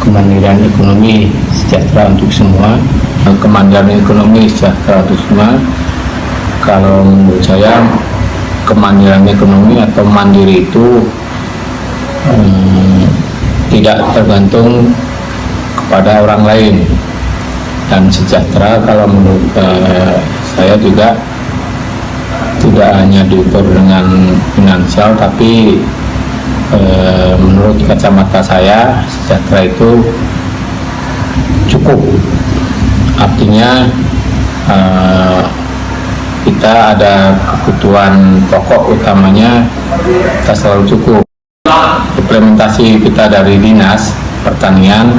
kemandirian ekonomi sejahtera untuk semua, kemandirian ekonomi sejahtera untuk semua. Kalau menurut saya kemandirian ekonomi atau mandiri itu tidak tergantung kepada orang lain, dan sejahtera kalau menurut saya juga tidak hanya diukur dengan finansial, tapi menurut kacamata saya sejahtera itu cukup, artinya kita ada kebutuhan pokok utamanya kita selalu cukup. Implementasi kita dari Dinas Pertanian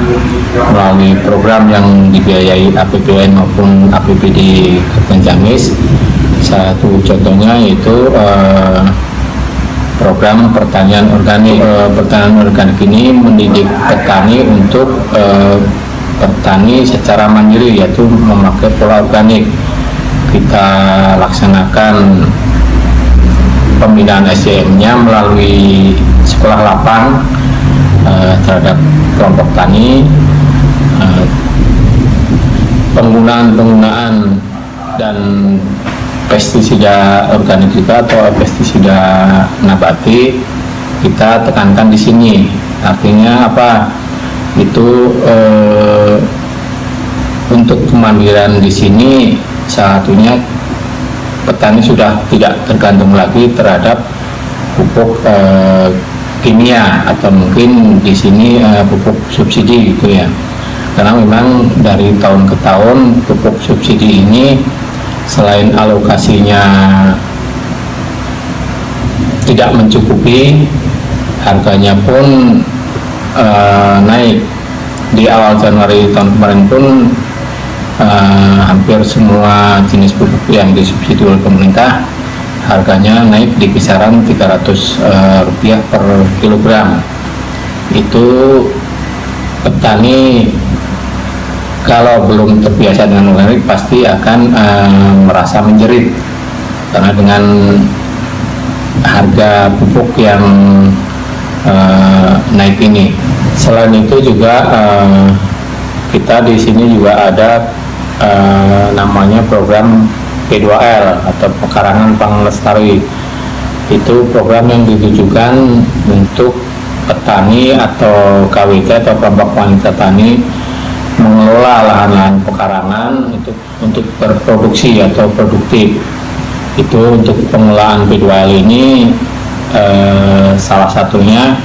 melalui program yang dibiayai APBN maupun APBD Kabupaten Ciamis, satu contohnya yaitu program pertanian organik. Pertanian organik ini mendidik petani untuk bertani secara mandiri, yaitu memakai pola organik. Kita laksanakan pembinaan SDM-nya melalui sekolah lapang terhadap kelompok tani, penggunaan dan pestisida organik juga atau pestisida nabati kita tekankan di sini. Artinya apa? Itu untuk kemandirian di sini salah satunya petani sudah tidak tergantung lagi terhadap pupuk kimia atau mungkin di sini pupuk subsidi gitu ya. Karena memang dari tahun ke tahun pupuk subsidi ini selain alokasinya tidak mencukupi, harganya pun naik. Di awal Januari tahun kemarin pun hampir semua jenis pupuk yang disubsidi oleh pemerintah harganya naik di kisaran Rp300 per kilogram. Itu petani kalau belum terbiasa dengan organik pasti akan merasa menjerit, karena dengan harga pupuk yang naik ini. Selain itu juga kita di sini juga ada namanya program P2L atau Pekarangan Pangan Lestari. Itu program yang ditujukan untuk petani atau KWT atau kelompok wanita tani mengelola lahan-lahan pekarangan untuk berproduksi atau produktif. Itu untuk pengelolaan P2L ini salah satunya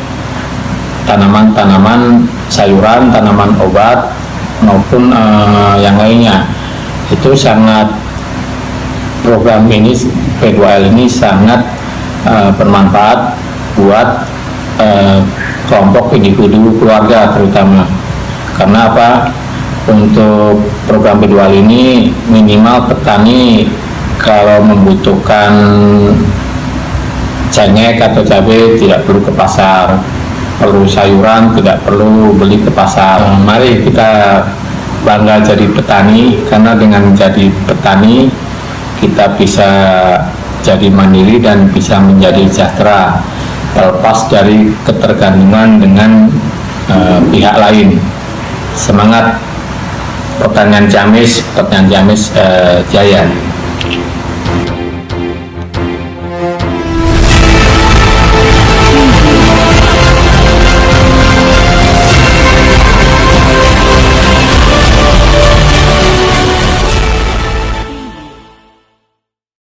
tanaman-tanaman sayuran, tanaman obat maupun yang lainnya. Itu sangat, program ini P2L ini sangat bermanfaat buat kelompok individu keluarga terutama. Karena apa? Untuk program P2L ini minimal petani kalau membutuhkan cengkeh atau cabai tidak perlu ke pasar, perlu sayuran tidak perlu beli ke pasar. Mari kita bangga jadi petani, karena dengan menjadi petani kita bisa jadi mandiri dan bisa menjadi sejahtera, terlepas dari ketergantungan dengan pihak lain. Semangat pertanian Ciamis jaya.